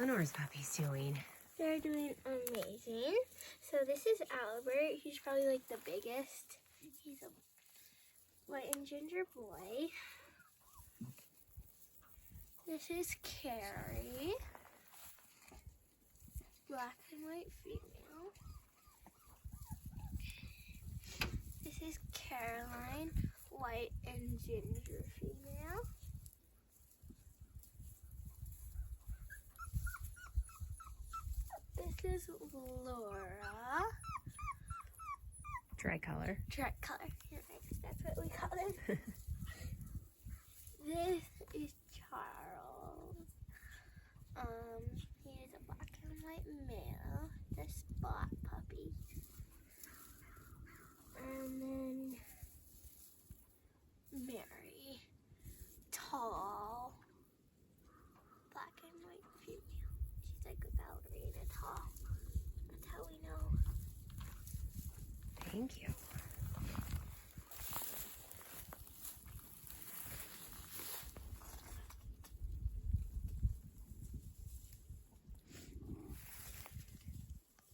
Eleanor's puppies doing? They're doing amazing. So this is Albert. He's probably like the biggest. He's a white and ginger boy. This is Carrie. Black and white female. This is Caroline, white and ginger female. This is Laura. Tricolor. Tricolor. Yeah, I guess that's what we call them. This is Charles. He is a black and white male. The spot puppy. And then Mary. Tall. Black and white female. She's like a ballerina tall. That's how we know. Thank you.